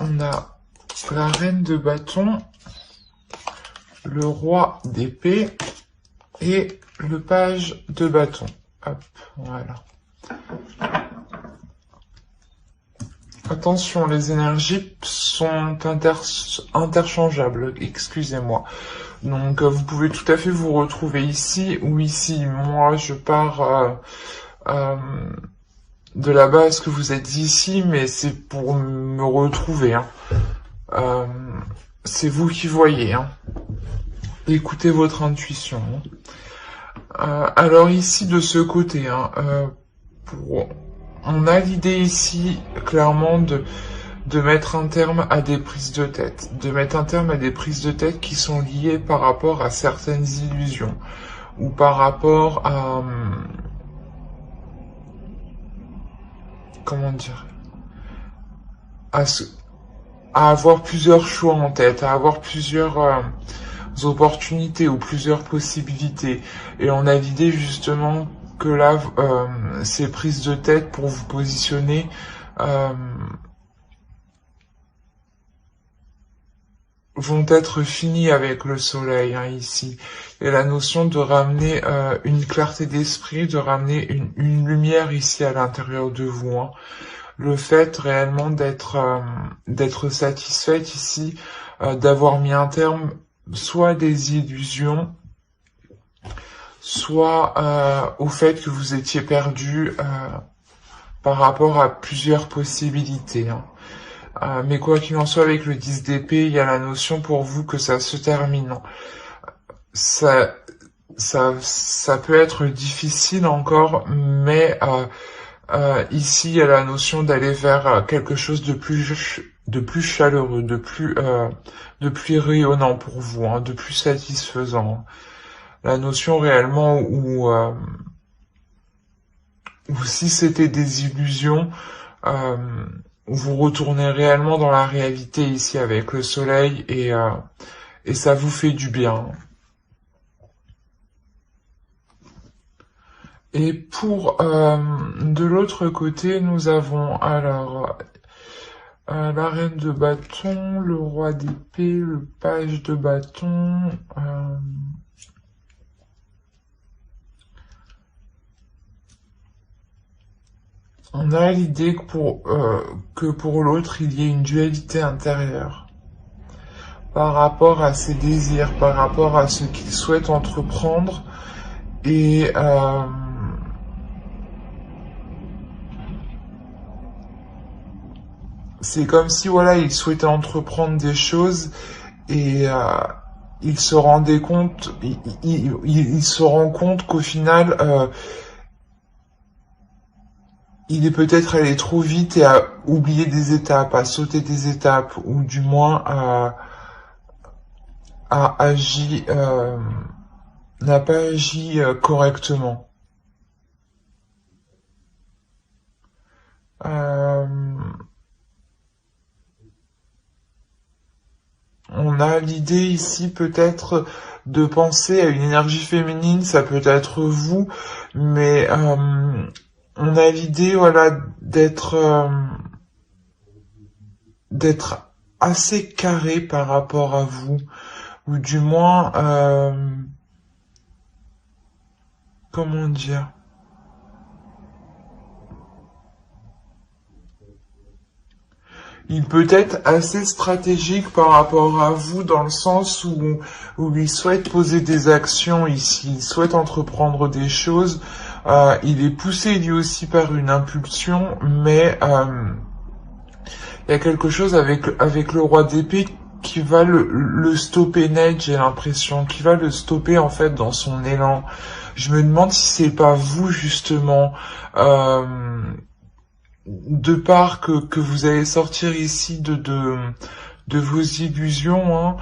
on a la reine de bâton, le roi d'épée et le page de bâton. Hop, voilà. Attention, les énergies sont interchangeables, excusez-moi. Donc, vous pouvez tout à fait vous retrouver ici ou ici. Moi, je pars de la base que vous êtes ici, mais c'est pour me retrouver. Hein. C'est vous qui voyez. Hein. Écoutez votre intuition. Alors ici, de ce côté, hein, on a l'idée ici, clairement, de mettre un terme à des prises de tête. De mettre un terme à des prises de tête qui sont liées par rapport à certaines illusions. Ou par rapport à... comment dire, à avoir plusieurs choix en tête, à avoir plusieurs opportunités ou plusieurs possibilités. Et on a l'idée justement que là, ces prises de tête pour vous positionner vont être finies avec le soleil, hein, ici. Et la notion de ramener une clarté d'esprit, de ramener une lumière ici à l'intérieur de vous. Hein. Le fait réellement d'être satisfaite ici, d'avoir mis un terme soit à des illusions, soit au fait que vous étiez perdu par rapport à plusieurs possibilités. Hein. Mais quoi qu'il en soit, avec le 10 d'épée, il y a la notion pour vous que ça se termine. Ça peut être difficile encore, mais ici, il y a la notion d'aller vers quelque chose de plus chaleureux, de plus rayonnant pour vous, hein, de plus satisfaisant. La notion réellement où si c'était des illusions, vous retournez réellement dans la réalité ici avec le soleil et ça vous fait du bien. Et pour de l'autre côté, nous avons alors la reine de bâton, le roi d'épée, le page de bâton. On a l'idée que pour l'autre, il y ait une dualité intérieure par rapport à ses désirs, par rapport à ce qu'il souhaite entreprendre et c'est comme si voilà, il souhaitait entreprendre des choses et il se rendait compte, il se rend compte qu'au final il est peut-être allé trop vite et a oublié des étapes, a sauté des étapes, ou du moins a agi, n'a pas agi correctement. On a l'idée ici peut-être de penser à une énergie féminine, ça peut être vous, mais on a l'idée, voilà, d'être assez carré par rapport à vous, ou du moins, comment dire, il peut être assez stratégique par rapport à vous dans le sens où il souhaite poser des actions ici, il souhaite entreprendre des choses. Il est poussé lui aussi par une impulsion, mais il y a quelque chose avec le roi d'épée qui va le stopper net, j'ai l'impression, qui va le stopper en fait dans son élan. Je me demande si c'est pas vous justement, de part que vous allez sortir ici de vos illusions, hein,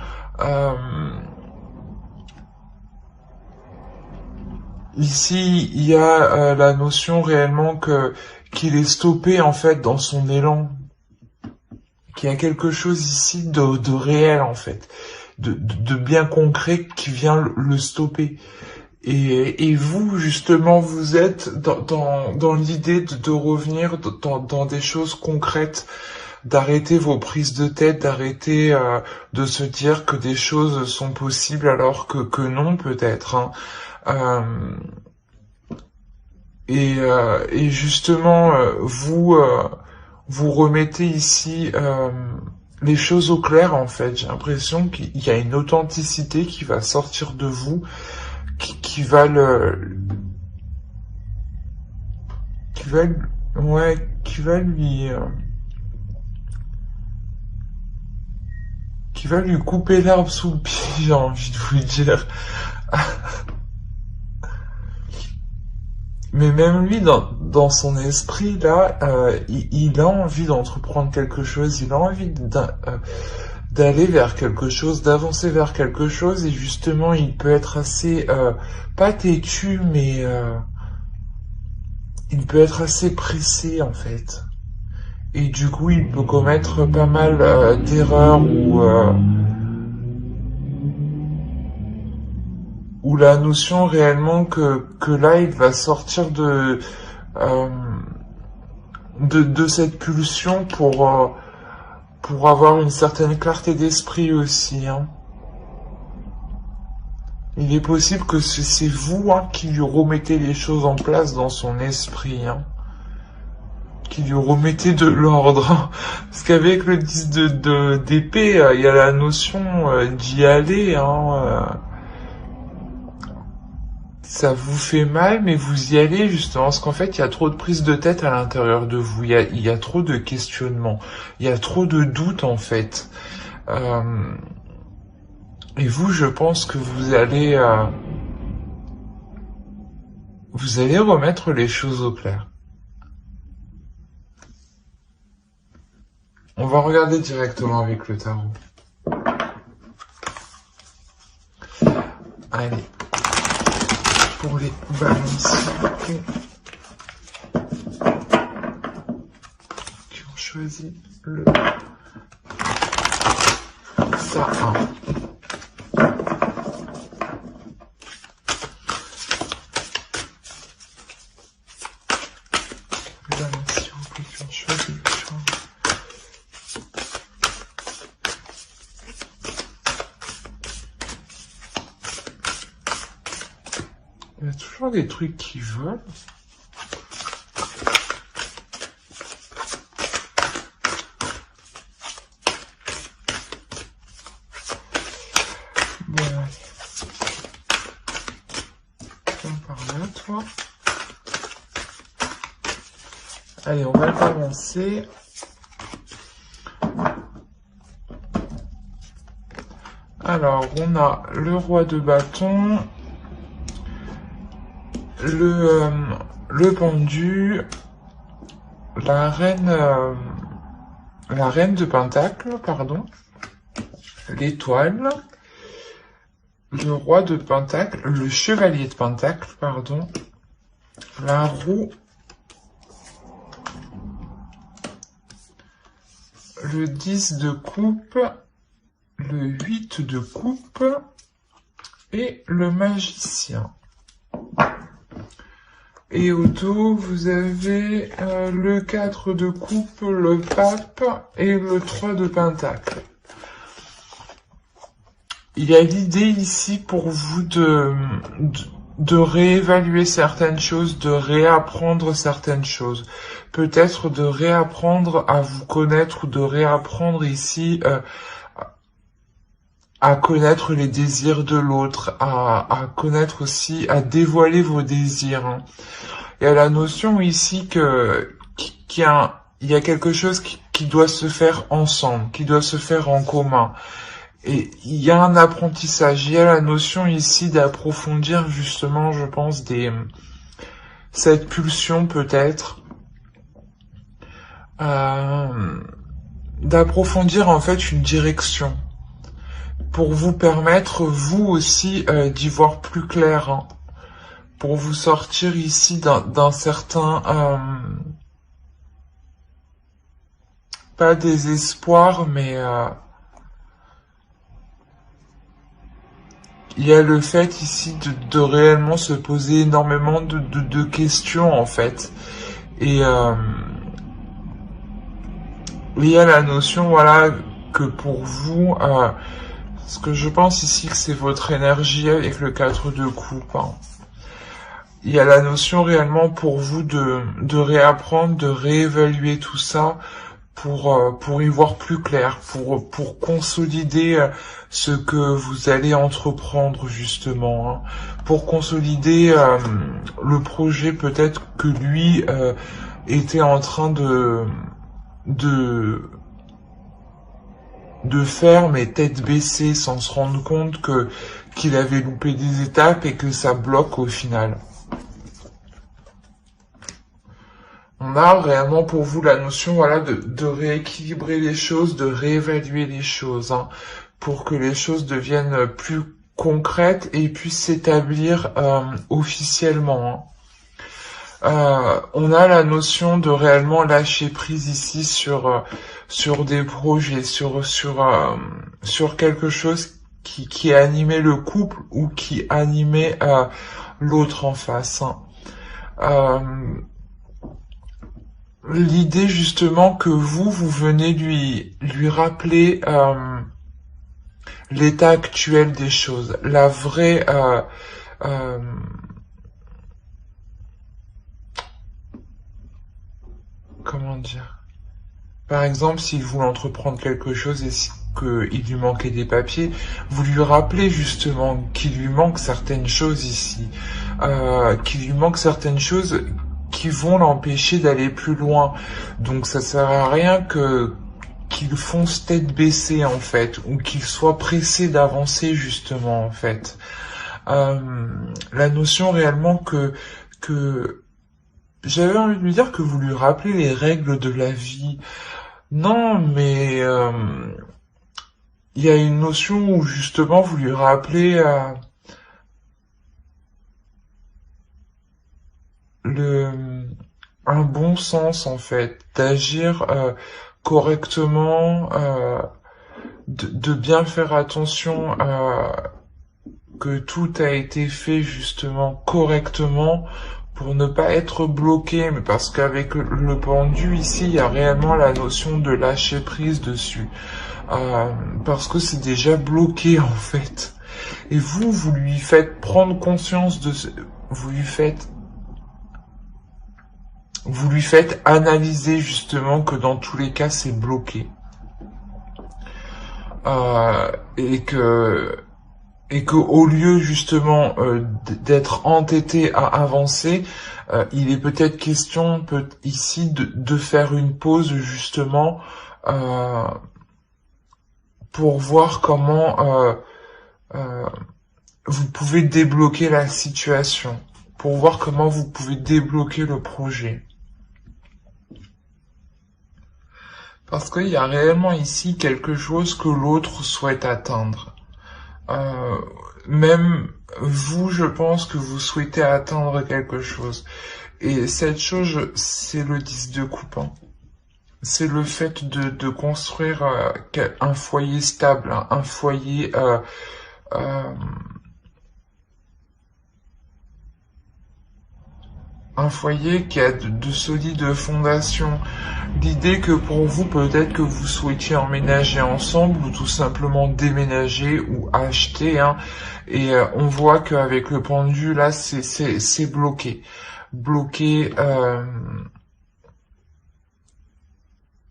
ici, il y a la notion réellement qu'il est stoppé en fait dans son élan, qu'il y a quelque chose ici de réel en fait, de bien concret qui vient le stopper. Et vous justement, vous êtes dans l'idée de revenir dans des choses concrètes, d'arrêter vos prises de tête, d'arrêter de se dire que des choses sont possibles alors que non peut-être. Hein. Et justement, vous remettez ici les choses au clair en fait. J'ai l'impression qu'il y a une authenticité qui va sortir de vous, qui va lui couper l'herbe sous le pied, j'ai envie de vous dire. Mais même lui, dans son esprit, là, il a envie d'entreprendre quelque chose, il a envie d'aller vers quelque chose, d'avancer vers quelque chose, et justement, il peut être assez, pas têtu, mais il peut être assez pressé, en fait. Et du coup, il peut commettre pas mal d'erreurs ou la notion réellement que là, il va sortir de cette pulsion pour avoir une certaine clarté d'esprit aussi. Hein. Il est possible que c'est vous qui lui remettez les choses en place dans son esprit. Hein. Qui lui remettez de l'ordre. Parce qu'avec le 10 d'épée, il y a la notion d'y aller. Hein, ça vous fait mal, mais vous y allez justement, parce qu'en fait, il y a trop de prise de tête à l'intérieur de vous, il y a trop de questionnements, il y a trop de doutes en fait. Et vous, je pense que vous allez remettre les choses au clair. On va regarder directement avec le tarot. Allez. Pour les balances qui ont choisi le ça 1. Les balances qui ont choisi le choix. Il y a toujours des trucs qui volent. Bon, allez. Tiens par là, toi. Allez, on va avancer. Alors, on a le roi de bâton. Le pendu, la reine de pentacle, pardon, l'étoile, le roi de pentacle, le chevalier de pentacle, pardon, la roue, le 10 de coupe, le 8 de coupe et le magicien. Et au dos, vous avez le 4 de coupe, le pape et le 3 de pentacle. Il y a l'idée ici pour vous de réévaluer certaines choses, de réapprendre certaines choses. Peut-être de réapprendre à vous connaître ou de réapprendre ici à connaître les désirs de l'autre, à connaître aussi, à dévoiler vos désirs. Hein. Il y a la notion ici qu'il y a quelque chose qui doit se faire ensemble, qui doit se faire en commun. Et il y a un apprentissage, il y a la notion ici d'approfondir justement, je pense, cette pulsion peut-être, d'approfondir en fait une direction. Pour vous permettre, vous aussi, d'y voir plus clair, hein, pour vous sortir ici d'un certain, pas désespoir, mais il y a le fait ici de réellement se poser énormément de questions, en fait, et il y a la notion, voilà, que pour vous, ce que je pense ici que c'est votre énergie avec le 4 de coupe, hein. Il y a la notion réellement pour vous de réapprendre, de réévaluer tout ça pour y voir plus clair, pour consolider ce que vous allez entreprendre justement, hein. Pour consolider le projet peut-être que lui était en train de de faire mais tête baissée sans se rendre compte que qu'il avait loupé des étapes et que ça bloque au final. On a réellement pour vous la notion, voilà, de rééquilibrer les choses, de réévaluer les choses, hein, pour que les choses deviennent plus concrètes et puissent s'établir officiellement, hein. On a la notion de réellement lâcher prise ici sur des projets, sur quelque chose qui animait le couple ou qui animait l'autre en face, hein. Euh, L'idée justement que vous venez lui rappeler l'état actuel des choses, la vraie euh, comment dire. Par exemple, s'il voulait entreprendre quelque chose et qu'il lui manquait des papiers, vous lui rappelez justement qu'il lui manque certaines choses ici, qu'il lui manque certaines choses qui vont l'empêcher d'aller plus loin. Donc ça sert à rien qu'il fonce tête baissée en fait, ou qu'il soit pressé d'avancer justement en fait. La notion réellement que j'avais envie de lui dire que vous lui rappelez les règles de la vie. Non, mais il y a une notion où justement vous lui rappelez le un bon sens en fait, d'agir correctement, de bien faire attention que tout a été fait justement correctement pour ne pas être bloqué, mais parce qu'avec le pendu ici, il y a réellement la notion de lâcher prise dessus, parce que c'est déjà bloqué en fait. Et vous lui faites prendre conscience de ce, vous lui faites analyser justement que dans tous les cas c'est bloqué, et que au lieu justement d'être entêté à avancer, il est peut-être question ici de faire une pause justement pour voir comment vous pouvez débloquer la situation, pour voir comment vous pouvez débloquer le projet. Parce qu'il y a réellement ici quelque chose que l'autre souhaite atteindre. Euh, Même vous, je pense que vous souhaitez atteindre quelque chose. Et cette chose, c'est le 10 de coupe, hein. C'est le fait de construire un foyer stable, hein, euh, un foyer qui a de solides fondations. L'idée que pour vous, peut-être que vous souhaitiez emménager ensemble ou tout simplement déménager ou acheter, hein, et on voit qu'avec le pendu, là, c'est bloqué. Bloqué,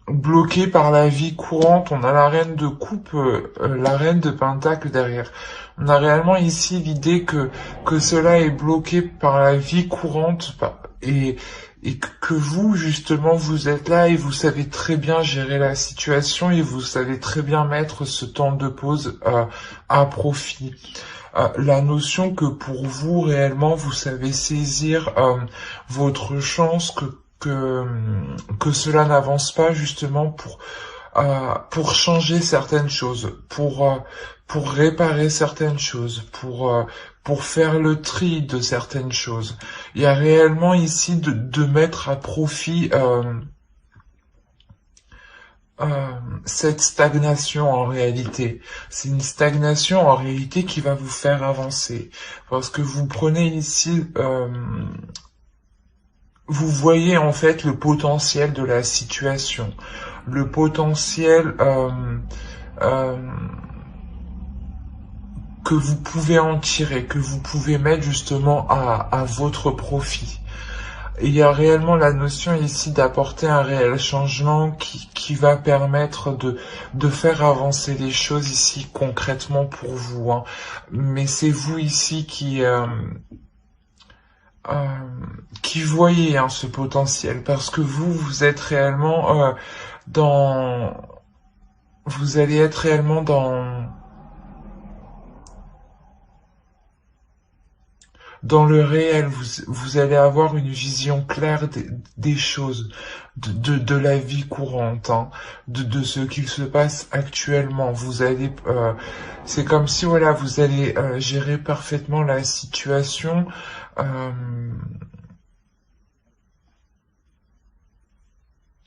bloqué par la vie courante. On a la reine de coupe, la reine de pentacle derrière. On a réellement ici l'idée que cela est bloqué par la vie courante et que vous, justement, vous êtes là et vous savez très bien gérer la situation et vous savez très bien mettre ce temps de pause à profit. La notion que pour vous, réellement, vous savez saisir votre chance, que cela n'avance pas justement pour changer certaines choses, pour réparer certaines choses, pour faire le tri de certaines choses. Il y a réellement ici de mettre à profit cette stagnation en réalité. C'est une stagnation en réalité qui va vous faire avancer. Parce que vous prenez ici vous voyez en fait le potentiel de la situation. le potentiel que vous pouvez en tirer, que vous pouvez mettre justement à votre profit. Et il y a réellement la notion ici d'apporter un réel changement qui va permettre de faire avancer les choses ici concrètement pour vous. Hein. Mais c'est vous ici qui voyez hein, ce potentiel, parce que vous êtes réellement vous allez être réellement dans le réel, vous allez avoir une vision claire des choses, de la vie courante, hein, de ce qu'il se passe actuellement. Vous allez, c'est comme si voilà, vous allez gérer parfaitement la situation.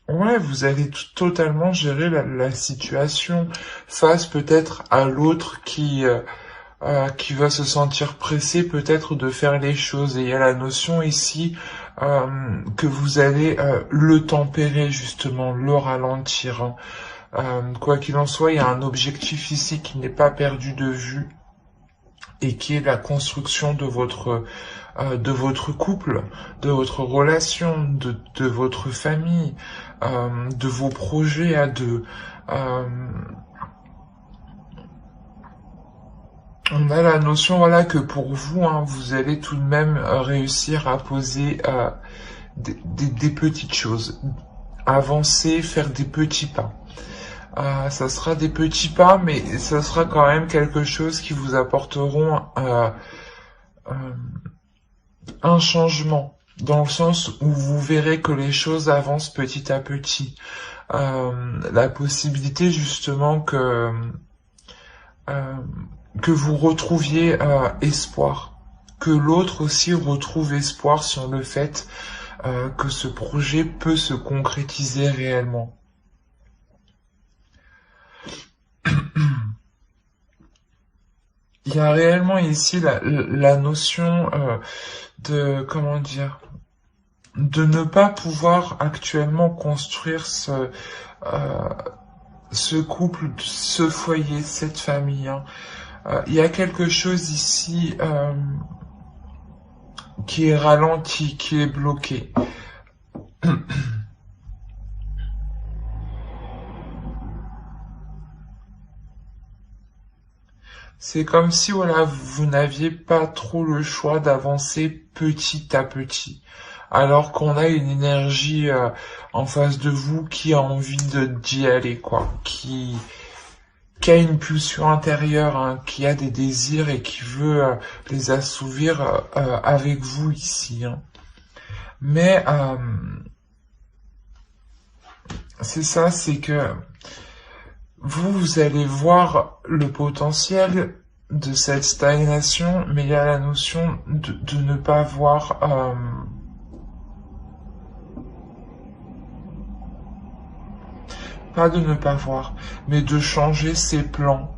Ouais, vous allez totalement gérer la situation face peut-être à l'autre qui va se sentir pressé peut-être de faire les choses. Et il y a la notion ici que vous allez le tempérer justement, le ralentir. Hein. Quoi qu'il en soit, il y a un objectif ici qui n'est pas perdu de vue et qui est la construction de votre couple, de votre relation, de votre famille, de vos projets à deux. On a la notion voilà que pour vous, hein, vous allez tout de même réussir à poser des petites choses, avancer, faire des petits pas. Ça sera des petits pas, mais ça sera quand même quelque chose qui vous apporteront un changement, dans le sens où vous verrez que les choses avancent petit à petit. La possibilité justement que vous retrouviez espoir, que l'autre aussi retrouve espoir sur le fait que ce projet peut se concrétiser réellement. Il y a réellement ici la notion de, comment dire, de ne pas pouvoir actuellement construire ce couple, ce foyer, cette famille. Hein. Il y a quelque chose ici qui est ralenti, qui est bloqué. C'est comme si voilà, vous n'aviez pas trop le choix d'avancer petit à petit, alors qu'on a une énergie en face de vous qui a envie d'y aller, quoi, qui a une pulsion intérieure, hein, qui a des désirs et qui veut les assouvir avec vous ici. Hein. Mais c'est ça, c'est que vous allez voir le potentiel de cette stagnation, mais il y a la notion de ne pas voir pas de ne pas voir, mais de changer ses plans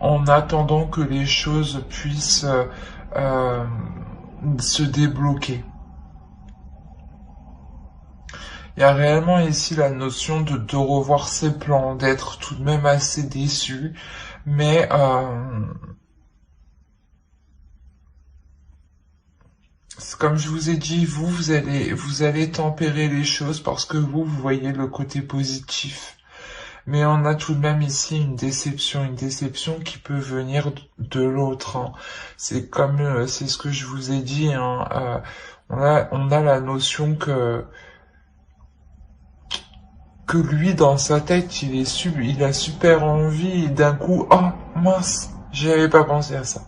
en attendant que les choses puissent se débloquer. Il y a réellement ici la notion de revoir ses plans, d'être tout de même assez déçu, mais comme je vous ai dit, vous allez tempérer les choses parce que vous voyez le côté positif. Mais on a tout de même ici une déception qui peut venir de l'autre. Hein. C'est comme, c'est ce que je vous ai dit. Hein, on a la notion que lui dans sa tête il a super envie et d'un coup oh mince j'y avais pas pensé à ça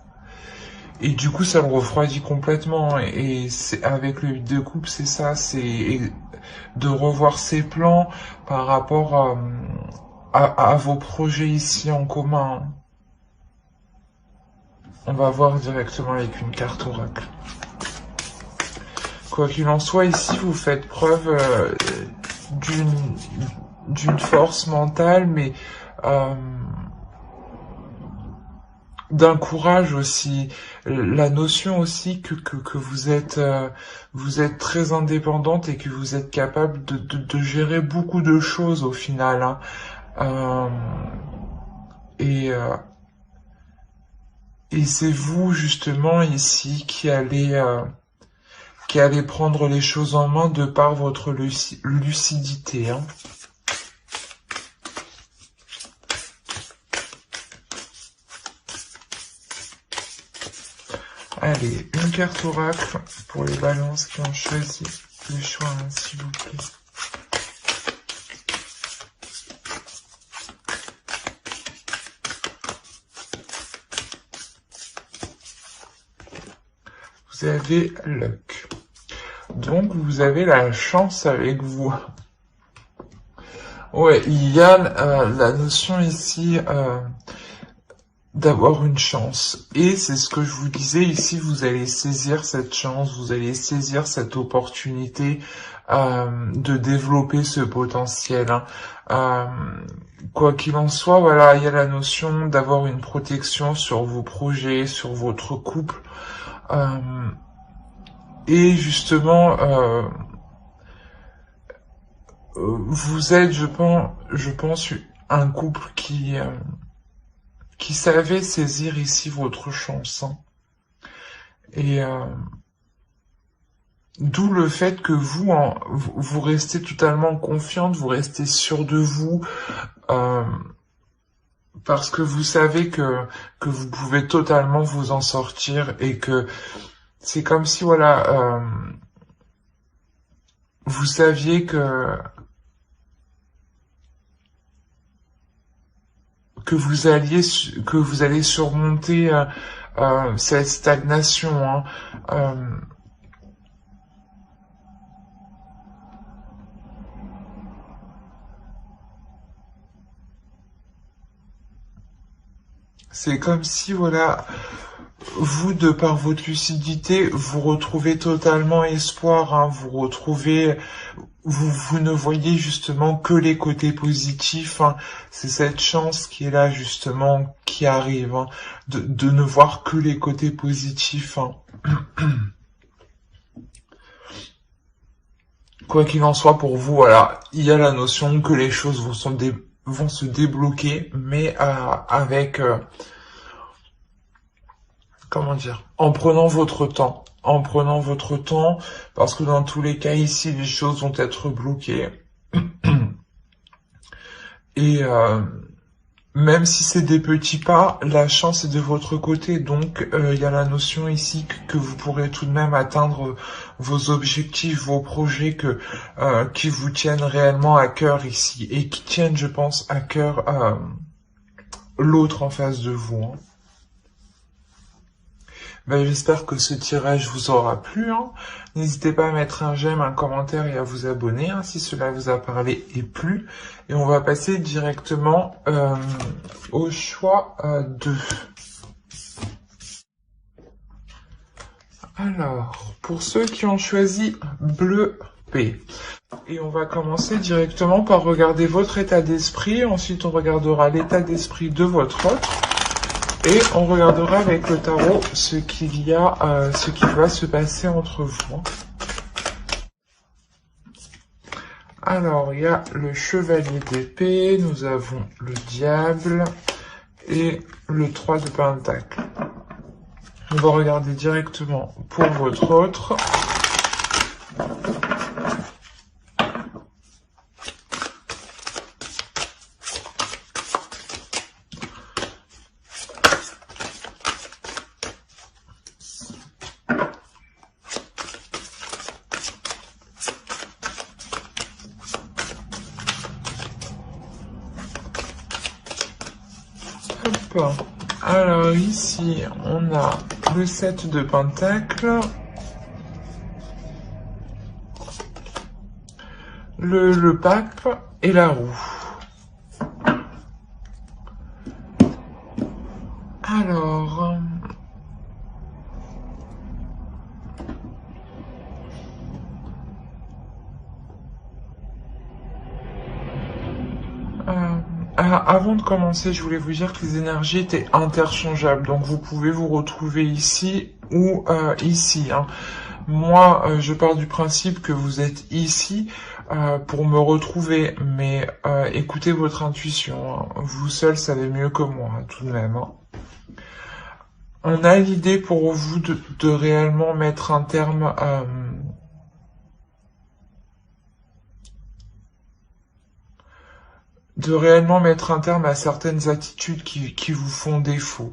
et du coup ça le refroidit complètement et c'est avec le 8 de coupe c'est ça, c'est de revoir ses plans par rapport à vos projets ici en commun. On va voir directement avec une carte oracle. Quoi qu'il en soit, ici vous faites preuve d'une force mentale, mais d'un courage aussi, la notion aussi que vous êtes très indépendante et que vous êtes capable de gérer beaucoup de choses au final, hein. Euh, et, euh, et c'est vous justement ici qui allez prendre les choses en main de par votre lucidité, hein. Allez, une carte oracle pour les balances qui ont choisi le choix, hein, s'il vous plaît. Vous avez luck. Donc, vous avez la chance avec vous. Ouais, il y a la notion ici d'avoir une chance. Et c'est ce que je vous disais ici, vous allez saisir cette chance, vous allez saisir cette opportunité de développer ce potentiel, hein. Euh, quoi qu'il en soit, voilà, il y a la notion d'avoir une protection sur vos projets, sur votre couple. Et justement, vous êtes, je pense, un couple qui savait saisir ici votre chance, hein. Et d'où le fait que vous restez totalement confiante, vous restez sûr de vous, euh, parce que vous savez que vous pouvez totalement vous en sortir et que c'est comme si, voilà, vous saviez que vous allez surmonter cette stagnation, hein. C'est comme si, voilà, vous, de par votre lucidité, vous retrouvez totalement espoir, hein, vous ne voyez justement que les côtés positifs, hein. C'est cette chance qui est là, justement, qui arrive, hein, de ne voir que les côtés positifs, hein. Quoi qu'il en soit pour vous, voilà, il y a la notion que les choses vont se débloquer, mais avec, comment dire, en prenant votre temps, parce que dans tous les cas ici, les choses vont être bloquées. Et même si c'est des petits pas, la chance est de votre côté. Donc, il y a la notion ici que vous pourrez tout de même atteindre vos objectifs, vos projets qui vous tiennent réellement à cœur ici et qui tiennent, je pense, à cœur l'autre en face de vous, hein. Ben, j'espère que ce tirage vous aura plu, hein. N'hésitez pas à mettre un j'aime, un commentaire et à vous abonner, hein, si cela vous a parlé et plu. Et on va passer directement au choix 2. Alors, pour ceux qui ont choisi bleu P. Et on va commencer directement par regarder votre état d'esprit. Ensuite, on regardera l'état d'esprit de votre autre. Et on regardera avec le tarot ce qui va se passer entre vous. Alors, il y a le chevalier d'épée, nous avons le diable et le 3 de pentacle. On va regarder directement pour votre autre. Alors ici, on a le 7 de pentacle, le pape et la roue. Alors, avant de commencer, je voulais vous dire que les énergies étaient interchangeables. Donc vous pouvez vous retrouver ici ou ici. Hein. Moi, je pars du principe que vous êtes ici pour me retrouver. Mais écoutez votre intuition. Hein. Vous seul savez mieux que moi, hein, tout de même. Hein. On a l'idée pour vous de réellement mettre un terme à certaines attitudes qui vous font défaut.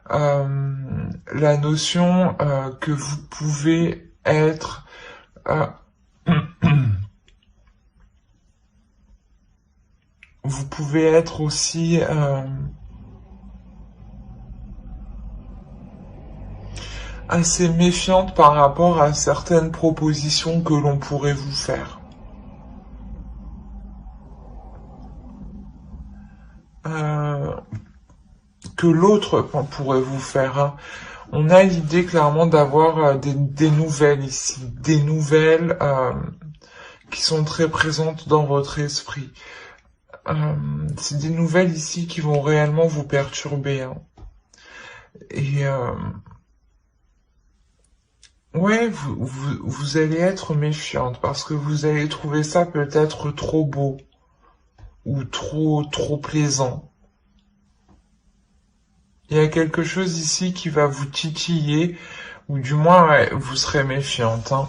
La notion que vous pouvez être vous pouvez être aussi assez méfiante par rapport à certaines propositions que l'on pourrait vous faire. Que l'autre pourrait vous faire. Hein. On a l'idée clairement d'avoir des nouvelles ici, des nouvelles qui sont très présentes dans votre esprit. C'est des nouvelles ici qui vont réellement vous perturber. Hein. Et ouais, vous allez être méfiante parce que vous allez trouver ça peut-être trop beau ou trop plaisant. Il y a quelque chose ici qui va vous titiller, ou du moins ouais, vous serez méfiante. Hein.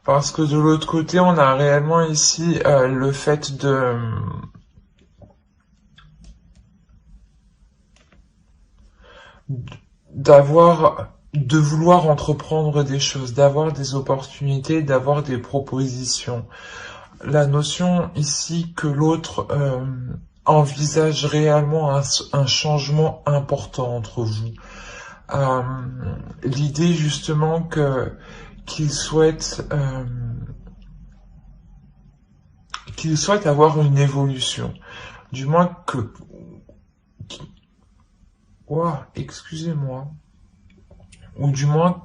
Parce que de l'autre côté, on a réellement ici le fait de vouloir entreprendre des choses, d'avoir des opportunités, d'avoir des propositions. La notion ici que l'autre envisage réellement un changement important entre vous. L'idée justement qu'il souhaite avoir une évolution. Du moins que... Ouah, excusez-moi. Ou du moins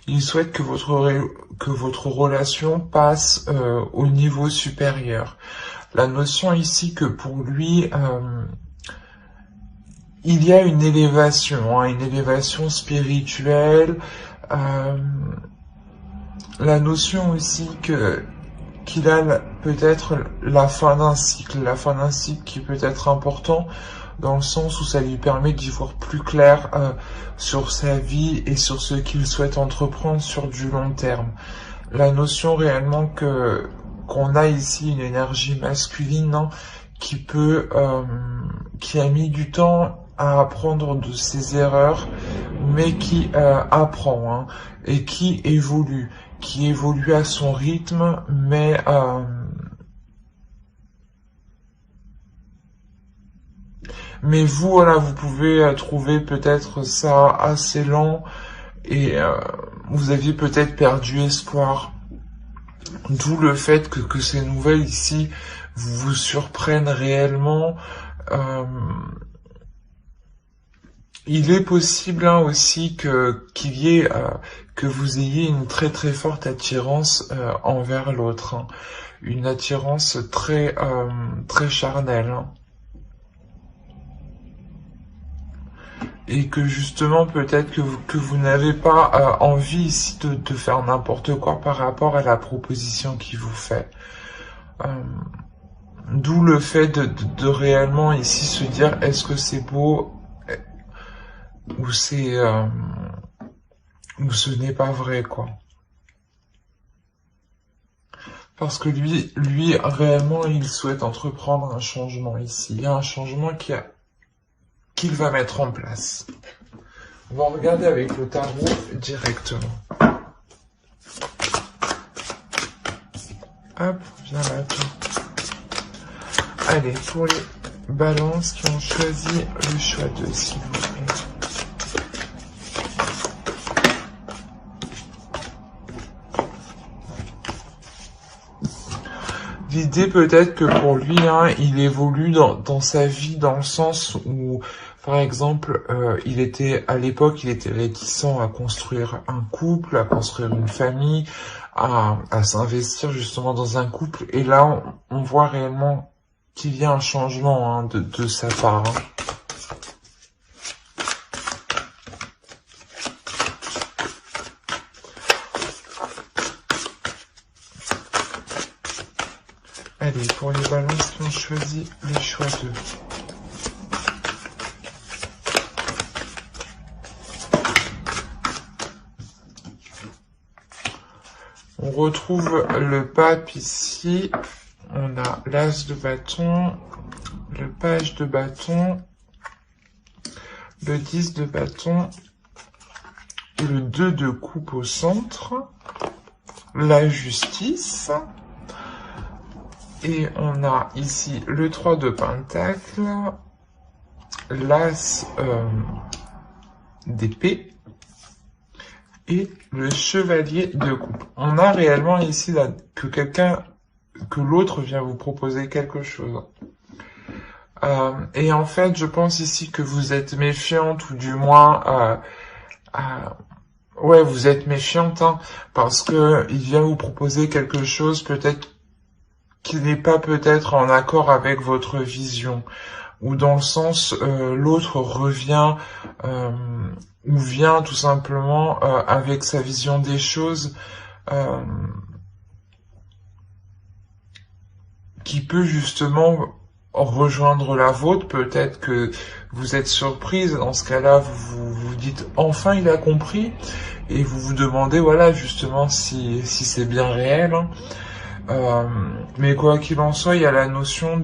il souhaite que votre relation passe au niveau supérieur. La notion ici que pour lui, il y a une élévation, hein, une élévation spirituelle. La notion aussi qu'il a peut-être la fin d'un cycle qui peut être important dans le sens où ça lui permet d'y voir plus clair sur sa vie et sur ce qu'il souhaite entreprendre sur du long terme. La notion réellement qu'on a ici une énergie masculine hein, qui a mis du temps à apprendre de ses erreurs, mais qui apprend hein, et qui évolue à son rythme, mais vous, voilà, vous pouvez trouver peut-être ça assez lent et vous aviez peut-être perdu espoir. D'où le fait que ces nouvelles ici vous surprennent réellement. Il est possible hein, aussi que vous ayez une très très forte attirance envers l'autre, hein. Une attirance très charnelle. Hein. Et que justement peut-être que vous n'avez pas envie ici de faire n'importe quoi par rapport à la proposition qu'il vous fait. D'où le fait de réellement ici se dire est-ce que c'est beau ou c'est ou ce n'est pas vrai quoi. Parce que lui réellement il souhaite entreprendre un changement ici. Il y a un changement qu'il va mettre en place. On va regarder avec le tarot directement. Hop, viens là, toi. Allez, pour les balances qui ont choisi le choix 2, s'il vous plaît. L'idée peut-être que pour lui, hein, il évolue dans sa vie dans le sens où, par exemple, à l'époque, il était réticent à construire un couple, à construire une famille, à s'investir justement dans un couple. Et là, on voit réellement qu'il y a un changement hein, de sa part. Hein. Allez, pour les balances qui ont choisi les choix 2. On retrouve le pape ici. On a l'as de bâton, le page de bâton, le 10 de bâton, le 2 de coupe au centre, la justice. Et on a ici le 3 de pentacle, l'as d'épée et le chevalier de coupe. On a réellement ici là, que l'autre vient vous proposer quelque chose. Et en fait, je pense ici que vous êtes méfiante ou du moins, ouais, vous êtes méfiante hein, parce que il vient vous proposer quelque chose peut-être qui n'est pas peut-être en accord avec votre vision, ou dans le sens l'autre revient ou vient tout simplement avec sa vision des choses qui peut justement rejoindre la vôtre. Peut-être que vous êtes surprise, dans ce cas-là vous dites enfin il a compris, et vous vous demandez voilà justement si c'est bien réel hein. Mais quoi qu'il en soit, il y a la notion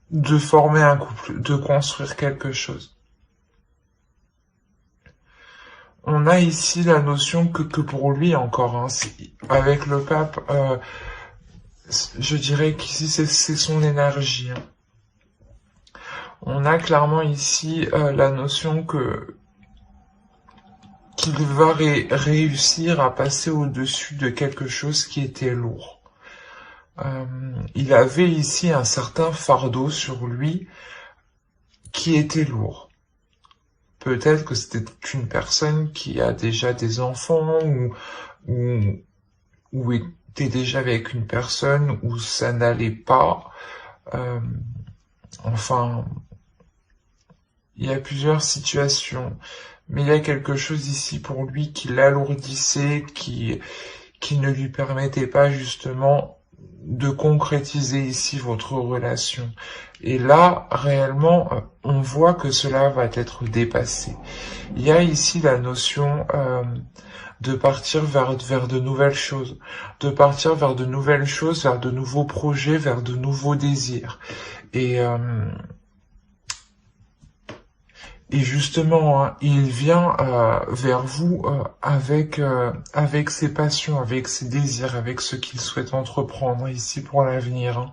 de former un couple, de construire quelque chose. On a ici la notion que pour lui encore, hein, avec le pape, je dirais qu'ici c'est son énergie. Hein. On a clairement ici la notion qu'il va réussir à passer au-dessus de quelque chose qui était lourd. Il avait ici un certain fardeau sur lui qui était lourd. Peut-être que c'était une personne qui a déjà des enfants ou était déjà avec une personne où ça n'allait pas. Enfin, il y a plusieurs situations. Mais il y a quelque chose ici pour lui qui l'alourdissait, qui ne lui permettait pas justement de concrétiser ici votre relation. Et là, réellement, on voit que cela va être dépassé. Il y a ici la notion de partir vers de nouvelles choses, de partir vers de nouvelles choses, vers de nouveaux projets, vers de nouveaux désirs. Et justement, hein, il vient vers vous avec ses passions, avec ses désirs, avec ce qu'il souhaite entreprendre ici pour l'avenir. Hein.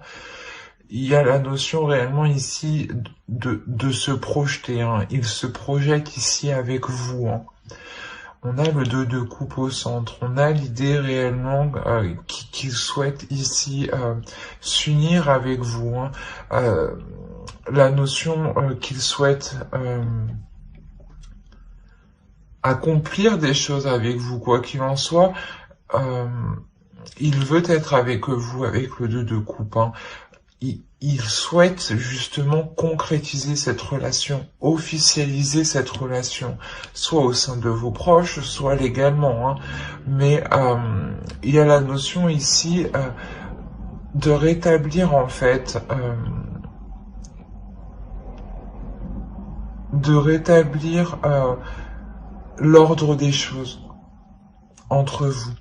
Il y a la notion réellement ici de se projeter. Hein. Il se projette ici avec vous. Hein. On a le 2 de coupe au centre. On a l'idée réellement qu'il souhaite ici s'unir avec vous. Hein. La notion qu'il souhaite accomplir des choses avec vous, quoi qu'il en soit, il veut être avec vous, avec le 2 de coupe. Hein. Il souhaite justement concrétiser cette relation, officialiser cette relation, soit au sein de vos proches, soit légalement. Hein. Mais il y a la notion ici de rétablir en fait... l'ordre des choses entre vous.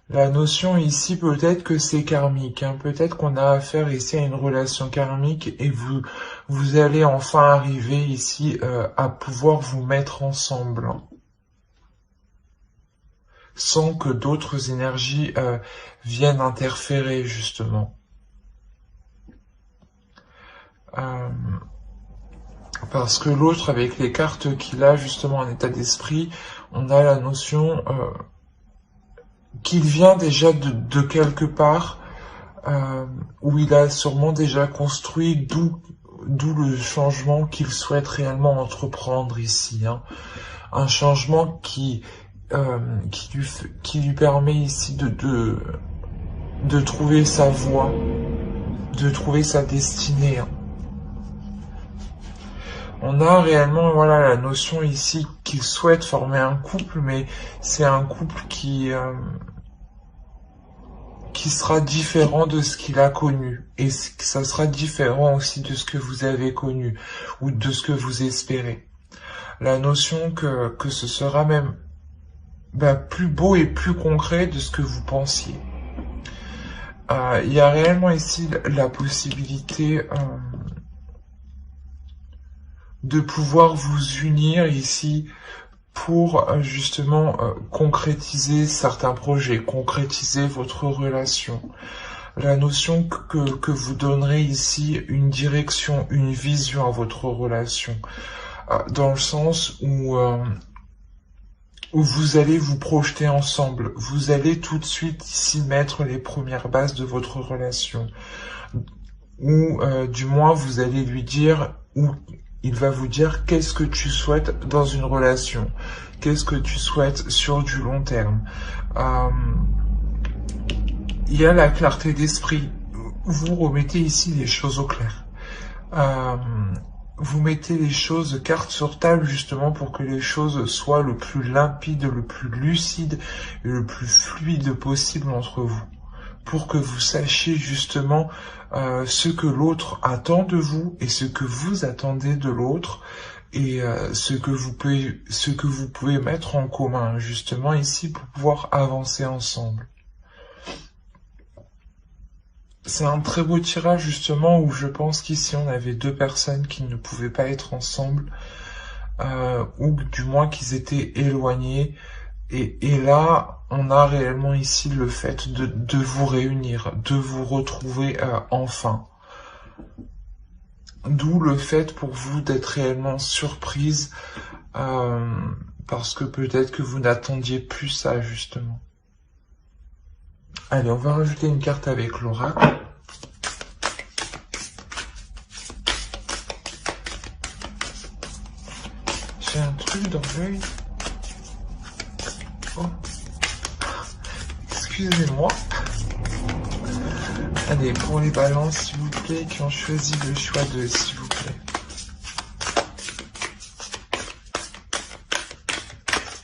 La notion ici, peut-être que c'est karmique, hein. Peut-être qu'on a affaire ici à une relation karmique et vous allez enfin arriver ici à pouvoir vous mettre ensemble, hein, sans que d'autres énergies viennent interférer justement. Parce que l'autre, avec les cartes qu'il a justement en état d'esprit, on a la notion qu'il vient déjà de quelque part où il a sûrement déjà construit, d'où le changement qu'il souhaite réellement entreprendre ici. Hein. Un changement qui qui lui permet ici de trouver sa voie, de trouver sa destinée. Hein. On a réellement, voilà, la notion ici qu'il souhaite former un couple, mais c'est un couple qui sera différent de ce qu'il a connu. Et ça sera différent aussi de ce que vous avez connu, ou de ce que vous espérez. La notion que ce sera même plus beau et plus concret de ce que vous pensiez. Il y a réellement ici la possibilité de pouvoir vous unir ici pour justement concrétiser certains projets, concrétiser votre relation. La notion que vous donnerez ici une direction, une vision à votre relation, dans le sens où vous allez vous projeter ensemble, vous allez tout de suite ici mettre les premières bases de votre relation, ou du moins vous allez lui dire, ou il va vous dire qu'est-ce que tu souhaites dans une relation, qu'est-ce que tu souhaites sur du long terme. Il y a la clarté d'esprit, vous remettez ici les choses au clair. Vous mettez les choses carte sur table justement pour que les choses soient le plus limpide, le plus lucide et le plus fluide possible entre vous. Pour que vous sachiez justement ce que l'autre attend de vous et ce que vous attendez de l'autre et ce que vous pouvez mettre en commun justement ici pour pouvoir avancer ensemble. C'est un très beau tirage justement où je pense qu'ici on avait deux personnes qui ne pouvaient pas être ensemble ou du moins qu'ils étaient éloignés et là on a réellement ici le fait de vous réunir, de vous retrouver enfin. D'où le fait pour vous d'être réellement surprise parce que peut-être que vous n'attendiez plus ça justement. Allez, on va rajouter une carte avec l'oracle. J'ai un truc dans l'œil. Oh. Excusez-moi. Allez, pour les balances, s'il vous plaît, qui ont choisi le choix de s'il vous plaît.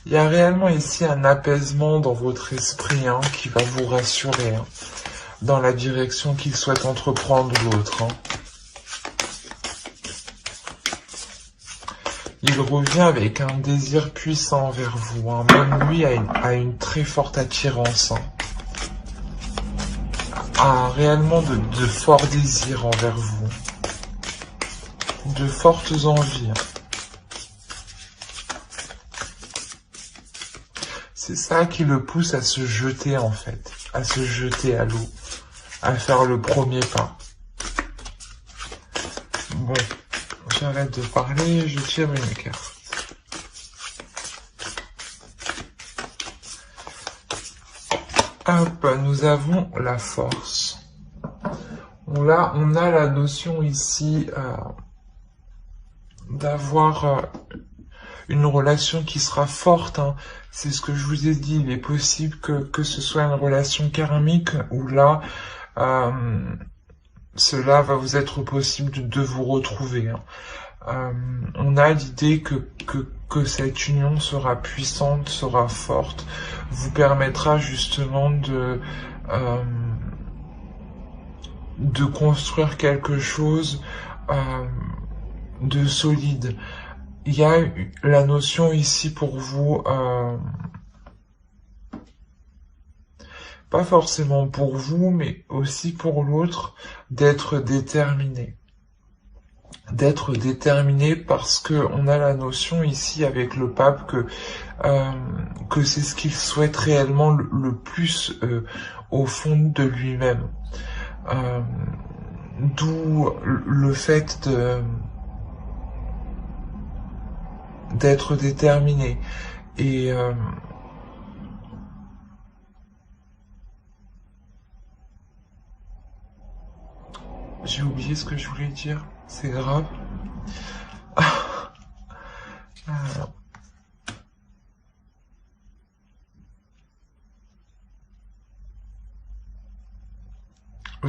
Il y a réellement ici un apaisement dans votre esprit qui va vous rassurer dans la direction qu'il souhaite entreprendre l'autre. Il revient avec un désir puissant envers vous. Même lui a une très forte attirance. A réellement de forts désirs envers vous. De fortes envies. C'est ça qui le pousse à se jeter en fait, à se jeter à l'eau, à faire le premier pas. Bon, j'arrête de parler, je tire une carte. Hop, nous avons la force. On a la notion ici d'avoir une relation qui sera forte. C'est ce que je vous ai dit, il est possible que ce soit une relation karmique où là, cela va vous être possible de vous retrouver. On a l'idée que cette union sera puissante, sera forte, vous permettra justement de construire quelque chose de solide. Il y a la notion ici pour vous, pas forcément pour vous, mais aussi pour l'autre, d'être déterminé. D'être déterminé parce que on a la notion ici avec le pape que c'est ce qu'il souhaite réellement le plus au fond de lui-même. D'où le fait d'être déterminé et j'ai oublié ce que je voulais dire, c'est grave.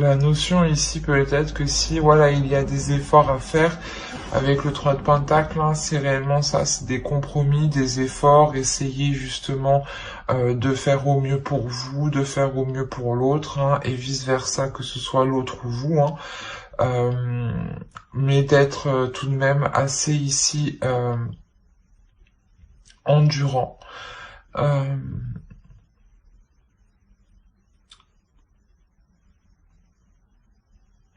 la notion ici peut-être que si voilà il y a des efforts à faire avec le 3 de Pentacle, hein, c'est réellement ça, c'est des compromis, des efforts, essayer justement de faire au mieux pour vous, de faire au mieux pour l'autre, hein, et vice versa, que ce soit l'autre ou vous, hein, mais d'être tout de même assez ici endurant.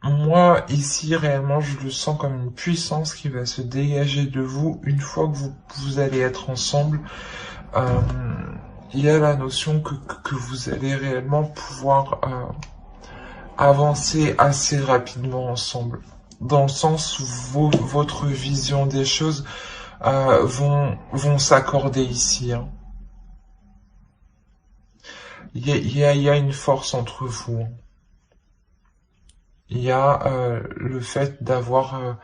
Moi, ici, réellement, je le sens comme une puissance qui va se dégager de vous une fois que vous allez être ensemble. Il y a la notion que vous allez réellement pouvoir avancer assez rapidement ensemble. Dans le sens où votre vision des choses vont s'accorder ici. Hein. Il y a une force entre vous. Hein. Il y a le fait d'avoir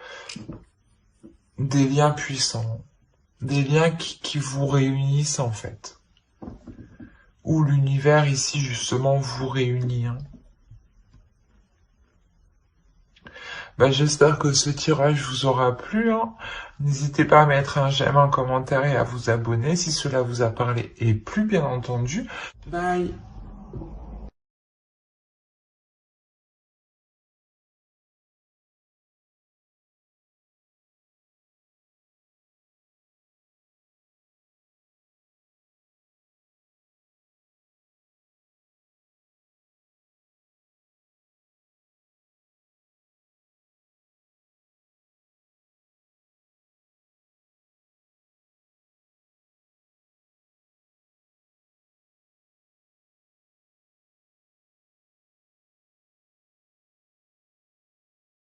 des liens puissants, des liens qui vous réunissent en fait, où l'univers ici justement vous réunit. Hein. J'espère que ce tirage vous aura plu. Hein. N'hésitez pas à mettre un j'aime, un commentaire et à vous abonner si cela vous a parlé et plu bien entendu. Bye.